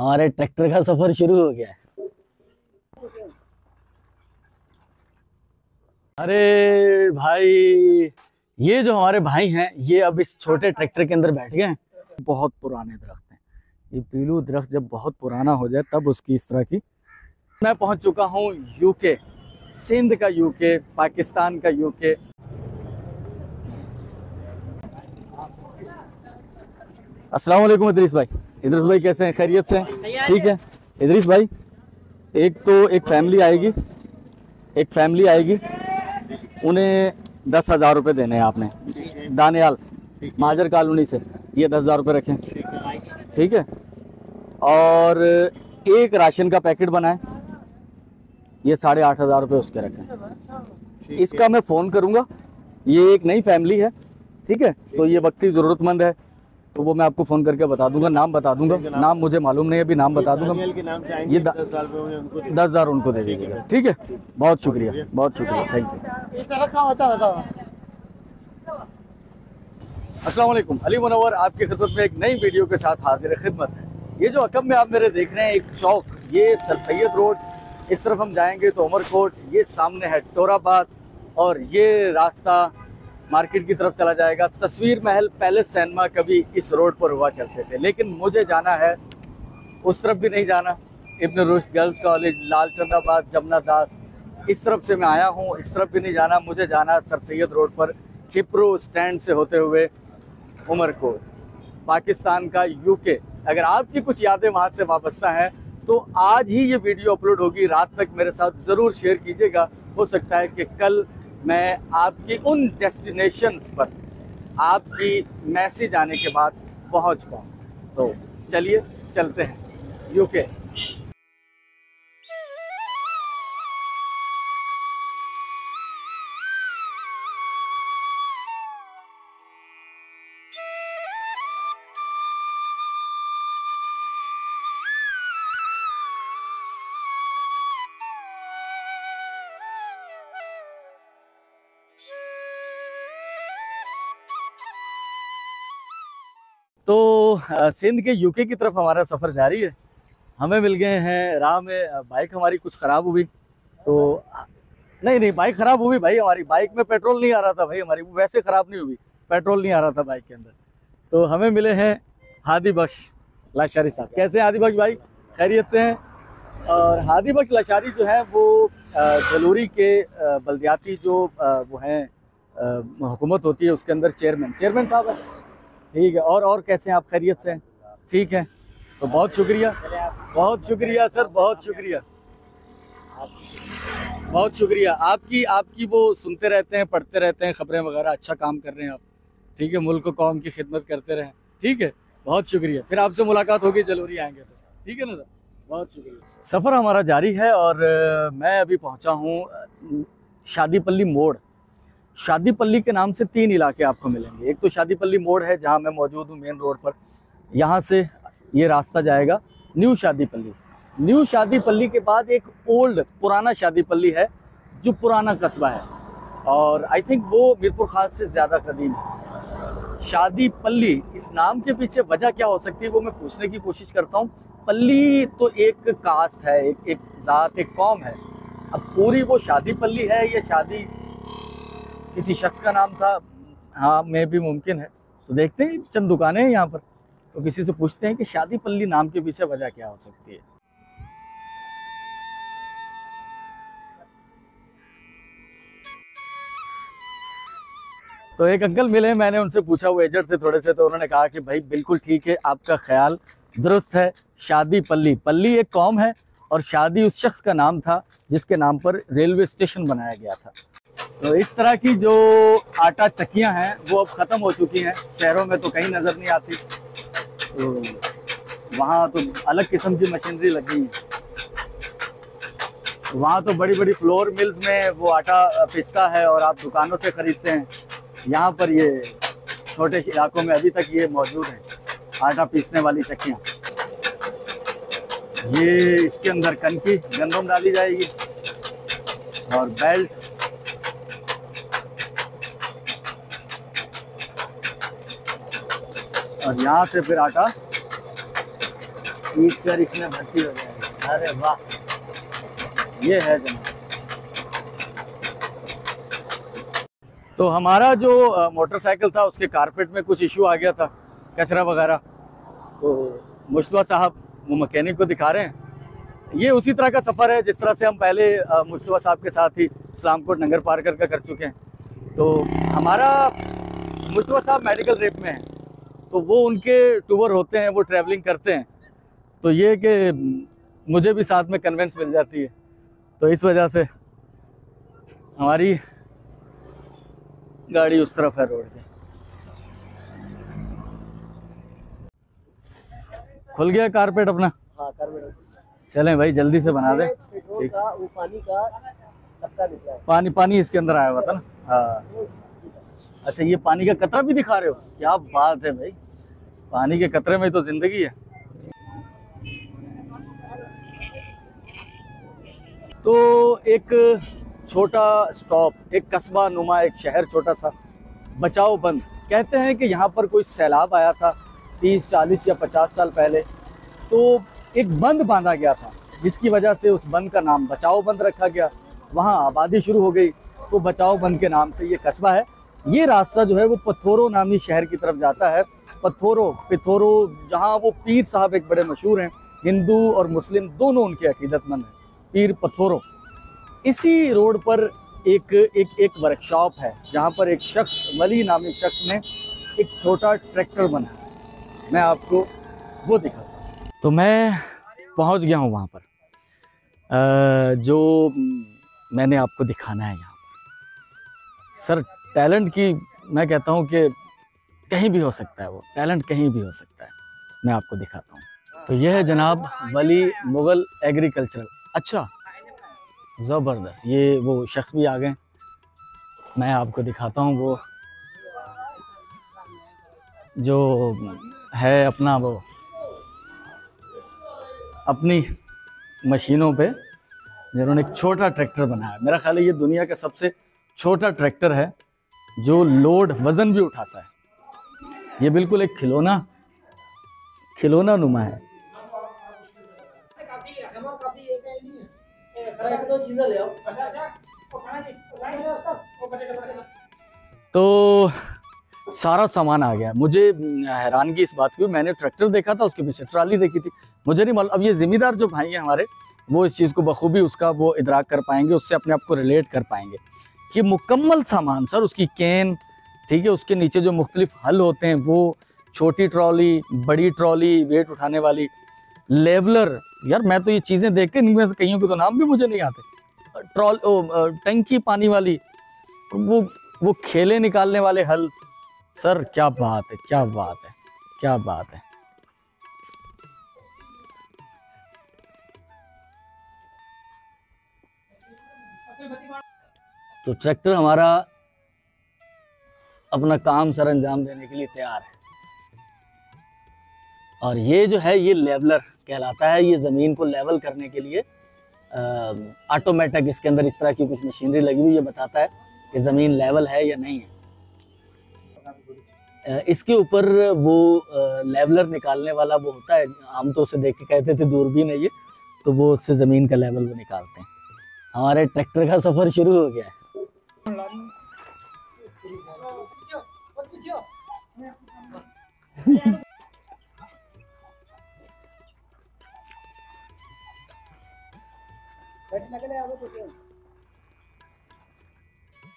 हमारे ट्रैक्टर का सफर शुरू हो गया है। अरे भाई, ये जो हमारे भाई हैं ये अब इस छोटे ट्रैक्टर के अंदर बैठ गए हैं। बहुत पुराने दरख्त हैं। ये पीलू दरख्त जब बहुत पुराना हो जाए तब उसकी इस तरह की। मैं पहुंच चुका हूं यूके, सिंध का यूके, पाकिस्तान का यूके। अस्सलाम वालेकुम इदरीस भाई। इदरीस भाई कैसे हैं? खैरियत से हैं? ठीक है इदरीस भाई, एक फैमिली आएगी, उन्हें 10,000 रुपये देने हैं आपने। दानियाल महाजर कॉलोनी से ये 10,000 रुपये रखें, ठीक है। और एक राशन का पैकेट बनाए, ये 8,500 रुपये उसके रखें। इसका मैं फ़ोन करूँगा। ये एक नई फैमिली है, ठीक है, तो ये वक्ती ज़रूरतमंद है, तो वो मैं आपको फ़ोन करके बता दूंगा, नाम बता दूंगा। नाम मुझे मालूम नहीं है, अभी नाम बता दूंगा। ये 10,000 उनको दे दीजिएगा, ठीक है। बहुत शुक्रिया, बहुत शुक्रिया, थैंक यू। अस्सलाम वालेकुम, अली मुनव्वर आपकी खिदमत में एक नई वीडियो के साथ हाजिर खिदमत है। ये जो अकब में आप मेरे देख रहे हैं एक चौक, ये सर सैयद रोड, इस तरफ हम जाएंगे तो उमरकोट, ये सामने है टोराबाद, और ये रास्ता मार्केट की तरफ चला जाएगा। तस्वीर महल पैलेस सिनेमा कभी इस रोड पर हुआ करते थे, लेकिन मुझे जाना है उस तरफ भी नहीं जाना। इब्न रुश्द गर्ल्स कॉलेज, लालचंदाबाद, जमुना दास, इस तरफ से मैं आया हूँ, इस तरफ भी नहीं जाना। मुझे जाना सर सैयद रोड पर खिप्रो स्टैंड से होते हुए उमरकोट, पाकिस्तान का यूके। अगर आपकी कुछ यादें वहाँ से वाबस्ता हैं तो आज ही ये वीडियो अपलोड होगी, रात तक मेरे साथ ज़रूर शेयर कीजिएगा। हो सकता है कि कल मैं आपकी उन डेस्टिनेशंस पर आपकी मैसेज आने के बाद पहुंच पाऊँ। तो चलिए चलते हैं यूके। तो सिंध के यूके की तरफ हमारा सफ़र जारी है। हमें मिल गए हैं राह में, बाइक हमारी कुछ ख़राब हुई, तो नहीं बाइक ख़राब हुई भाई, हमारी बाइक में पेट्रोल नहीं आ रहा था भाई, हमारी वो वैसे ख़राब नहीं हुई, पेट्रोल नहीं आ रहा था बाइक के अंदर। तो हमें मिले हैं हादी बख्श लाशारी साहब। कैसे हैं हादी बख्श भाई? खैरियत से हैं? और हादी बख्श लाशारी जो है वो जलूरी के बल्दियाती जो वो हैं हुकूमत होती है उसके अंदर चेयरमैन साहब है, ठीक है। और कैसे हैं आप? खैरियत से हैं? ठीक है, तो बहुत शुक्रिया सर, बहुत शुक्रिया आपकी वो सुनते रहते हैं, पढ़ते रहते हैं खबरें वगैरह, अच्छा काम कर रहे हैं आप, ठीक है। मुल्क को कौम की खिदमत करते रहें, ठीक है, बहुत शुक्रिया। फिर आपसे मुलाकात होगी, जलूरी आएंगे तो, ठीक है ना सर, बहुत शुक्रिया। सफ़र हमारा जारी है और मैं अभी पहुँचा हूँ शादीपल्ली मोड़। शादीपल्ली के नाम से 3 इलाके आपको मिलेंगे। एक तो शादीपल्ली मोड़ है जहां मैं मौजूद हूं, मेन रोड पर। यहां से ये रास्ता जाएगा न्यू शादीपल्ली। न्यू शादीपल्ली के बाद एक पुराना शादीपल्ली है जो पुराना कस्बा है, और आई थिंक वो मीरपुर खास से ज़्यादा कदीम है। शादीपल्ली, इस नाम के पीछे वजह क्या हो सकती है वो मैं पूछने की कोशिश करता हूँ। पल्ली तो एक कास्ट है, एक ज़ात, एक कौम है। अब पूरी वो शादीपल्ली है या शादी किसी शख्स का नाम था, हाँ में भी मुमकिन है। तो देखते हैं, चंद दुकानें हैं यहाँ पर, तो किसी से पूछते हैं कि शादीपल्ली नाम के पीछे वजह क्या हो सकती है। तो एक अंकल मिले, मैंने उनसे पूछा, वो एजेंट थे थोड़े से, तो उन्होंने कहा कि भाई बिल्कुल ठीक है, आपका ख्याल दुरुस्त है। पल्ली एक कौम है और शादी उस शख्स का नाम था जिसके नाम पर रेलवे स्टेशन बनाया गया था। तो इस तरह की जो आटा चक्कियां हैं वो अब ख़त्म हो चुकी हैं, शहरों में तो कहीं नज़र नहीं आती, तो वहाँ तो अलग किस्म की मशीनरी लग गई है। वहाँ तो बड़ी बड़ी फ्लोर मिल्स में वो आटा पिसता है और आप दुकानों से ख़रीदते हैं। यहाँ पर ये छोटे इलाकों में अभी तक ये मौजूद है, आटा पीसने वाली चक्कियाँ। ये इसके अंदर कनकी गंदम डाली जाएगी और बेल्ट, और यहाँ से फिर आटा पीस कर इसमें भर्ती हो जाएगा। अरे वाह, ये है जनाब। तो हमारा जो मोटरसाइकिल था उसके कारपेट में कुछ इशू आ गया था, कचरा वगैरह। तो मुश्तबा साहब वो मैकेनिक को दिखा रहे हैं। ये उसी तरह का सफ़र है जिस तरह से हम पहले मुश्तबा साहब के साथ ही इस्लामकोट नंगर पार कर चुके हैं। तो हमारा मुश्तबा साहब मेडिकल रेप में हैं, तो वो उनके टूर होते हैं, वो ट्रैवलिंग करते हैं। तो ये कि मुझे भी साथ में कन्वेंस मिल जाती है, तो इस वजह से हमारी गाड़ी उस तरफ है रोड के। खुल गया कारपेट अपना। हाँ, कारपेट। चलें भाई जल्दी से बना दें। पेट्रोल का वो पानी का कतरा निकला है। पानी इसके अंदर आया हुआ था ना। हाँ, अच्छा ये पानी का कतरा भी दिखा रहे हो, क्या बात है भाई। पानी के कतरे में तो जिंदगी है। तो एक छोटा स्टॉप, एक कस्बा नुमा, एक शहर छोटा सा, बचाओ बंद। कहते हैं कि यहाँ पर कोई सैलाब आया था 30, 40 या 50 साल पहले, तो एक बंद बांधा गया था जिसकी वजह से उस बंद का नाम बचाओ बंद रखा गया। वहाँ आबादी शुरू हो गई, तो बचाओ बंद के नाम से ये कस्बा है। ये रास्ता जो है वो पथोरो नामी शहर की तरफ जाता है। पिथोरो, जहाँ वो पीर साहब एक बड़े मशहूर हैं, हिंदू और मुस्लिम दोनों उनके अकीदतमंद हैं, पीर पथोरो। इसी रोड पर एक वर्कशॉप है जहाँ पर एक शख्स, वली नामी शख्स ने एक छोटा ट्रैक्टर बनाया। मैं आपको वो दिखाता हूँ। तो मैं पहुँच गया हूँ वहाँ पर, जो मैंने आपको दिखाना है यहाँ पर। सर टैलेंट की मैं कहता हूँ कि कहीं भी हो सकता है, वो टैलेंट कहीं भी हो सकता है। मैं आपको दिखाता हूँ। तो यह है जनाब वली मुग़ल एग्रीकल्चरल। अच्छा ज़बरदस्त, ये वो शख्स भी आ गए। मैं आपको दिखाता हूँ वो जो है अपना, वो अपनी मशीनों पे जिन्होंने एक छोटा ट्रैक्टर बनाया। मेरा ख्याल है ये दुनिया का सबसे छोटा ट्रैक्टर है जो लोड वज़न भी उठाता है। ये बिल्कुल एक खिलौना नुमा है। तो सारा सामान आ गया। मुझे हैरानगी इस बात की, मैंने ट्रैक्टर देखा था, उसके पीछे ट्राली देखी थी, मुझे नहीं मालूम। अब ये ज़िम्मेदार जो भाई हैं हमारे, वो इस चीज़ को बखूबी उसका वो इदराक कर पाएंगे, उससे अपने आप को रिलेट कर पाएंगे कि मुकम्मल सामान सर, उसकी कैन, ठीक है, उसके नीचे जो मुख्तलिफ हल होते हैं, वो छोटी ट्रॉली, बड़ी ट्रॉली, वेट उठाने वाली, लेवलर। यार मैं तो ये चीज़ें देख के नहीं, कईयों के तो नाम भी मुझे नहीं आते। टंकी पानी वाली, वो खेले निकालने वाले हल। सर क्या बात है, क्या बात है, क्या बात है। तो ट्रैक्टर हमारा अपना काम सर अंजाम देने के लिए तैयार है। और ये जो है ये लेवलर कहलाता है। ये ज़मीन को लेवल करने के लिए ऑटोमेटिक इसके अंदर इस तरह की कुछ मशीनरी लगी हुई, ये बताता है कि ज़मीन लेवल है या नहीं है। इसके ऊपर वो लेवलर निकालने वाला वो होता है, हम तो उसे देख के कहते थे दूरबीन है ये, तो वो उससे ज़मीन का लेवल वो निकालते हैं। हमारे ट्रैक्टर का सफ़र शुरू हो गया है।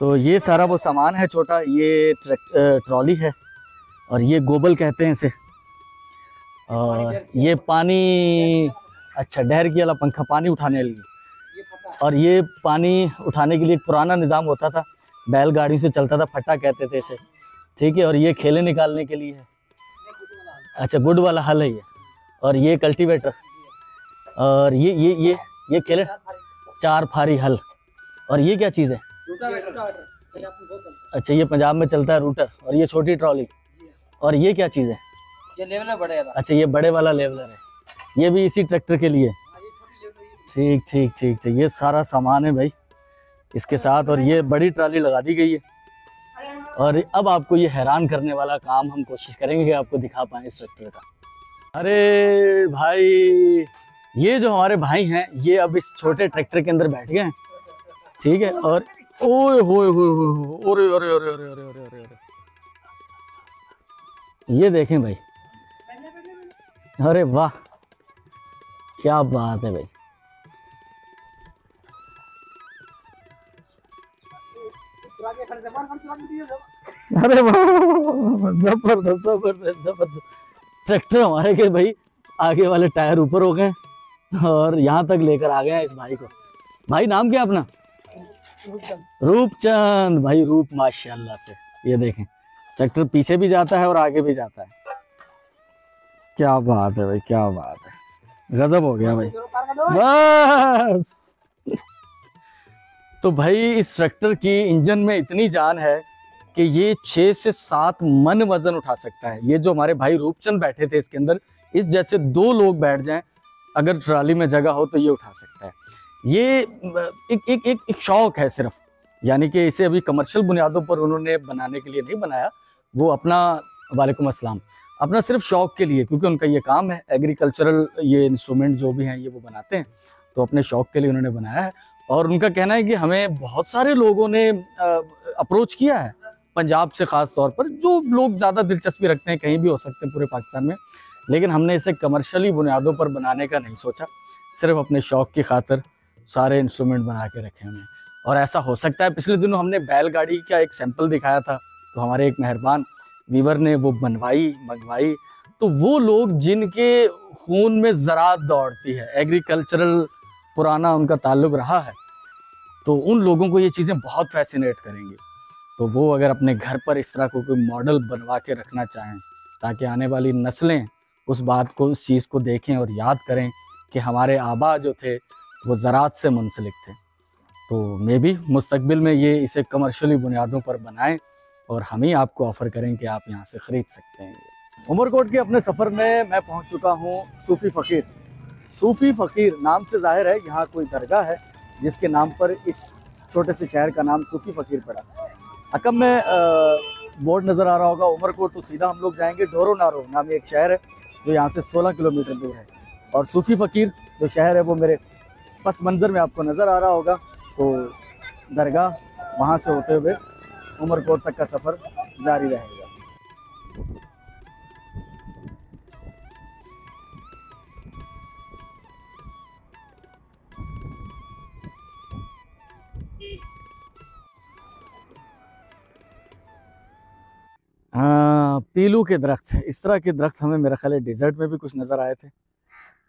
तो ये सारा वो सामान है छोटा, ये ट्रॉली है और ये गोबल कहते हैं इसे। और ये पानी, अच्छा डहर की वाला पंखा, पानी उठाने के लिए। और ये पानी उठाने के लिए एक पुराना निज़ाम होता था, बैलगाड़ी से चलता था, फट्टा कहते थे इसे, ठीक है। और ये खेले निकालने के लिए है। अच्छा गुड वाला हल है ये। और ये कल्टीवेटर, और ये खेले 4 फारी हल। और ये क्या चीज़ है? अच्छा ये पंजाब में चलता है रूटर। और ये छोटी ट्रॉली। और ये क्या चीज़ है? ये लेवलर बड़े वाला। अच्छा ये बड़े वाला लेवलर है, ये भी इसी ट्रैक्टर के लिए। ठीक ठीक ठीक ठीक, ये सारा सामान है भाई इसके साथ। और ये बड़ी ट्राली लगा दी गई है। और अब आपको ये हैरान करने वाला काम हम कोशिश करेंगे कि आपको दिखा पाएँ इस ट्रैक्टर का। अरे भाई, ये जो हमारे भाई हैं ये अब इस छोटे ट्रैक्टर के अंदर बैठ गए हैं, ठीक है। और ओए होए होए होए, अरे अरे अरे अरे अरे अरे अरे अरे, ये देखें भाई, अरे वाह, क्या बात है भाई। अरे वाह, जबरदस्त जबरदस्त जबरदस्त। ट्रैक्टर हमारे के भाई आगे वाले टायर ऊपर हो गए और यहाँ तक लेकर आ गए हैं इस भाई को। भाई नाम क्या अपना? रूपचंद भाई, रूप माशाल्लाह से। ये देखें, ट्रैक्टर पीछे भी जाता है और आगे भी जाता है। क्या बात है भाई, क्या बात है, गजब हो गया भाई, बस। तो भाई इस ट्रैक्टर की इंजन में इतनी जान है कि ये 6 से 7 मन वजन उठा सकता है। ये जो हमारे भाई रूपचंद बैठे थे इसके अंदर, इस जैसे 2 लोग बैठ जाएं, अगर ट्राली में जगह हो तो ये उठा सकता है। ये एक शौक है सिर्फ, यानी कि इसे अभी कमर्शियल बुनियादों पर उन्होंने बनाने के लिए नहीं बनाया, वो अपना, वालेकुम अस्सलाम, अपना सिर्फ शौक के लिए, क्योंकि उनका ये काम है एग्रीकल्चरल, ये इंस्ट्रूमेंट जो भी हैं ये वो बनाते हैं, तो अपने शौक के लिए उन्होंने बनाया है। और उनका कहना है कि हमें बहुत सारे लोगों ने अप्रोच किया है, पंजाब से ख़ास तौर पर, जो लोग ज़्यादा दिलचस्पी रखते हैं, कहीं भी हो सकते हैं पूरे पाकिस्तान में, लेकिन हमने इसे कमर्शियली बुनियादों पर बनाने का नहीं सोचा, सिर्फ अपने शौक की खातिर सारे इंस्ट्रूमेंट बना के रखे हमने। और ऐसा हो सकता है, पिछले दिनों हमने बैलगाड़ी का एक सैंपल दिखाया था, तो हमारे एक मेहरबान वीवर ने वो मंगवाई। तो वो लोग जिनके खून में ज़राअत दौड़ती है, एग्रीकल्चरल पुराना उनका ताल्लुक़ रहा है, तो उन लोगों को ये चीज़ें बहुत फैसिनेट करेंगी। तो वो अगर अपने घर पर इस तरह को कोई मॉडल बनवा के रखना चाहें, ताकि आने वाली नस्लें उस बात को, उस चीज़ को देखें और याद करें कि हमारे आबा जो थे वो ज़राअत से मुंसलिक थे, तो मे भी मुस्तकबिल में ये इसे कमर्शियली बुनियादों पर बनाएं और हम ही आपको ऑफ़र करें कि आप यहाँ से ख़रीद सकते हैं। उमरकोट के अपने सफ़र में मैं पहुँच चुका हूँ सूफ़ी फ़कीर। सूफ़ी फ़कीर नाम से ज़ाहिर है यहाँ कोई दरगाह है जिसके नाम पर इस छोटे से शहर का नाम सूफ़ी फ़कीर पड़ा। अकम में बोर्ड नज़र आ रहा होगा उमरकोट, तो सीधा हम लोग जाएंगे ढोरो नारो नामी एक शहर है जो यहाँ से 16 किलोमीटर दूर है, और सूफ़ी फ़कीर जो शहर है वो मेरे पस मंज़र में आपको नज़र आ रहा होगा। तो दरगाह, वहाँ से होते हुए उमरकोट तक का सफ़र जारी रहेगा। हाँ, पीलू के दरख्त, इस तरह के दरख्त हमें मेरा ख्याल है डेजर्ट में भी कुछ नज़र आए थे।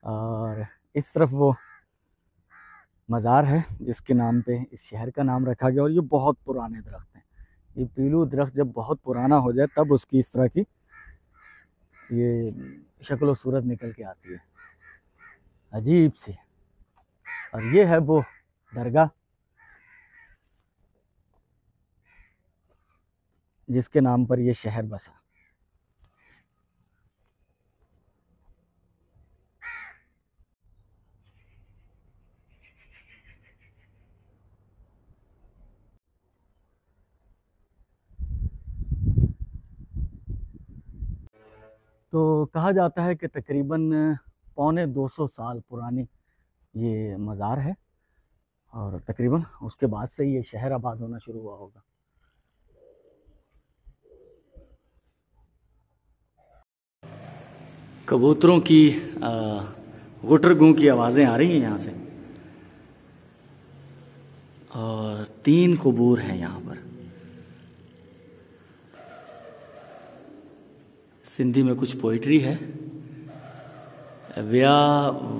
और इस तरफ वो मज़ार है जिसके नाम पे इस शहर का नाम रखा गया। और ये बहुत पुराने दरख्त हैं, ये पीलू दरख्त जब बहुत पुराना हो जाए तब उसकी इस तरह की ये शक्ल व सूरत निकल के आती है, अजीब सी। और ये है वो दरगाह जिसके नाम पर ये शहर बसा। तो कहा जाता है कि तकरीबन 250 साल पुरानी ये मज़ार है, और तकरीबन उसके बाद से ये शहर आबाद होना शुरू हुआ होगा। कबूतरों की गुटर गूं की आवाज़ें आ रही हैं यहाँ से, और 3 कबूर हैं यहाँ पर। सिंधी में कुछ पोइट्री है। व्या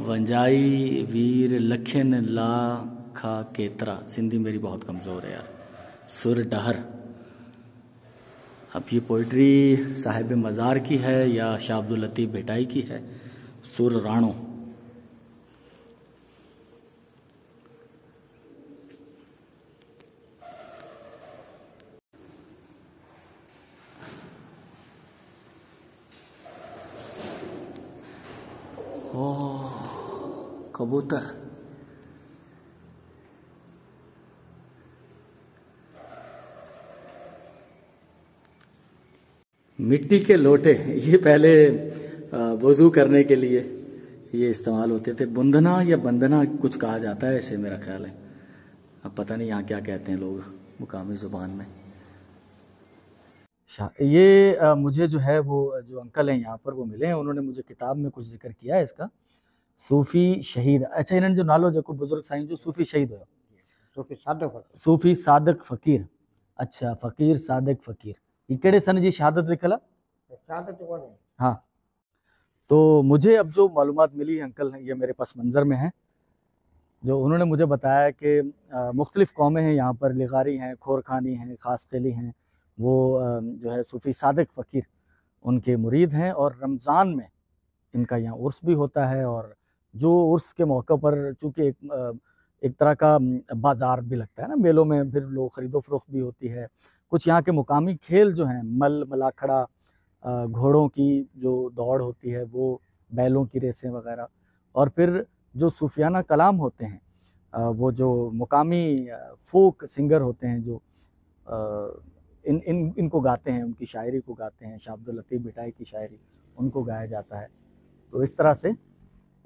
वंजाई वीर लखन ला खा केतरा। सिंधी मेरी बहुत कमज़ोर है यार। सुर डहर। अब ये पोइट्री साहिब मज़ार की है या शाह अब्दुल लतीफ़ भेटाई की है। सुर राणो। ओह, कबूतर। मिट्टी के लोटे, ये पहले वजू करने के लिए ये इस्तेमाल होते थे। बुंदना या बंदना कुछ कहा जाता है ऐसे, मेरा ख्याल है। अब पता नहीं यहाँ क्या कहते हैं लोग मुकामी ज़ुबान में। ये मुझे जो है वो जो अंकल हैं यहाँ पर वो मिले हैं, उन्होंने मुझे किताब में कुछ जिक्र किया है इसका, सूफ़ी शहीद। अच्छा, इन्होंने जो नालो जो बुजुर्ग साईं जो सूफ़ी शहीद हो, सूफ़ी सादक फ़कीर। अच्छा, फ़कीर सादक फ़कीर, ये केड़े सन जी शहादत लिखल है? हाँ, तो मुझे अब जो मालूमात मिली अंकल ये मेरे पास मंजर में है, जो उन्होंने मुझे बताया कि मुख्तलिफ़ कौमें हैं यहाँ पर, लिगारी हैं, खोरखानी हैं, खासकेली हैं, वो जो है सूफ़ी सादक फ़कीर उनके मुरीद हैं, और रमज़ान में इनका यहाँ उर्स भी होता है। और जो उर्स के मौके पर चूँकि एक तरह का बाज़ार भी लगता है ना, मेलों में फिर लोग ख़रीदो फरोख्त भी होती है। कुछ यहाँ के मुकामी खेल जो हैं, मलाखड़ा, घोड़ों की जो दौड़ होती है वो, बैलों की रेसें वगैरह, और फिर जो सूफियाना कलाम होते हैं, वो जो मुकामी फोक सिंगर होते हैं जो इनको गाते हैं, उनकी शायरी को गाते हैं, शाह अब्दुल लतीफ़ भिटाई की शायरी उनको गाया जाता है। तो इस तरह से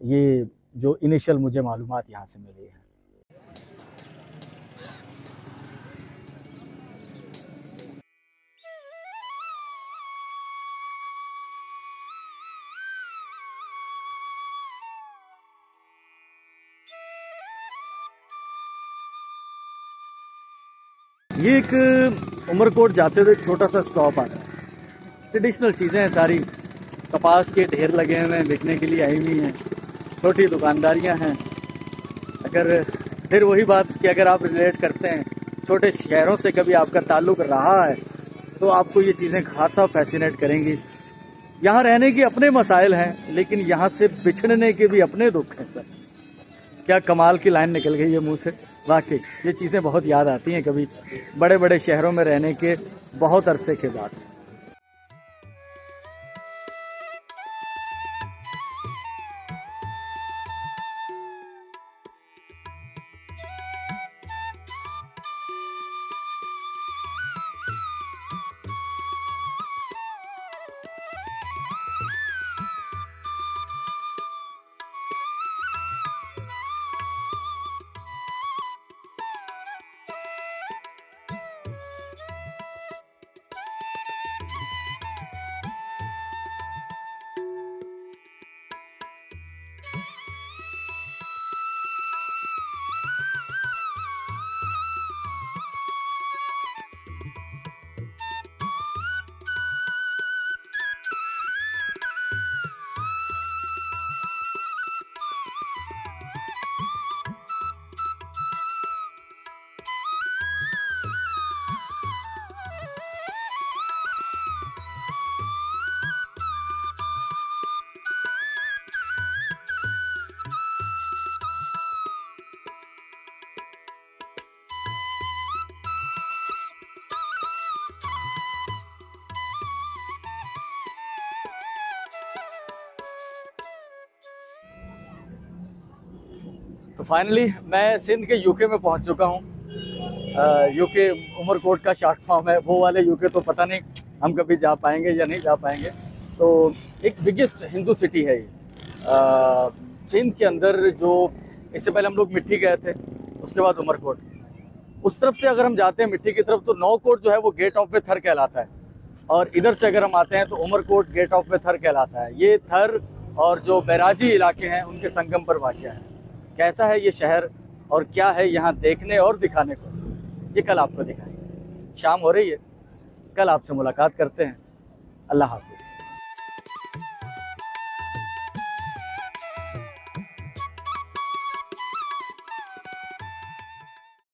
ये जो इनिशियल मुझे मालूमात यहाँ से मिली है। ये एक उमरकोट जाते हुए एक छोटा सा स्टॉप आता है, ट्रेडिशनल चीज़ें हैं सारी, कपास के ढेर लगे हुए हैं, बिकने के लिए आई हुई हैं, छोटी दुकानदारियां हैं। अगर फिर वही बात कि अगर आप रिलेट करते हैं छोटे शहरों से, कभी आपका ताल्लुक़ रहा है, तो आपको ये चीज़ें खासा फैसिनेट करेंगी। यहाँ रहने के अपने मसाइल हैं, लेकिन यहाँ से बिछड़ने के भी अपने दुख हैं सर। क्या कमाल की लाइन निकल गई है मुँह से, वाकई ये चीज़ें बहुत याद आती हैं कभी बड़े बड़े शहरों में रहने के बहुत अरसे के बाद। तो फाइनली मैं सिंध के यूके में पहुंच चुका हूं। यूके उमरकोट का शॉर्ट फॉर्म है, वो वाले यूके तो पता नहीं हम कभी जा पाएंगे या नहीं जा पाएंगे। तो एक बिगेस्ट हिंदू सिटी है ये सिंध के अंदर। जो इससे पहले हम लोग मिट्टी गए थे, उसके बाद उमरकोट। उस तरफ से अगर हम जाते हैं मिट्टी की तरफ तो नौकोट जो है वो गेट ऑफ वे थर कहलाता है, और इधर से अगर हम आते हैं तो उमरकोट गेट ऑफ वे थर कहलाता है। ये थर और जो बैराजी इलाके हैं उनके संगम पर वाक़या है। कैसा है ये शहर और क्या है यहाँ देखने और दिखाने को, ये कल आपको दिखाएंगे। शाम हो रही है, कल आपसे मुलाकात करते हैं। अल्लाह हाफ़िज़।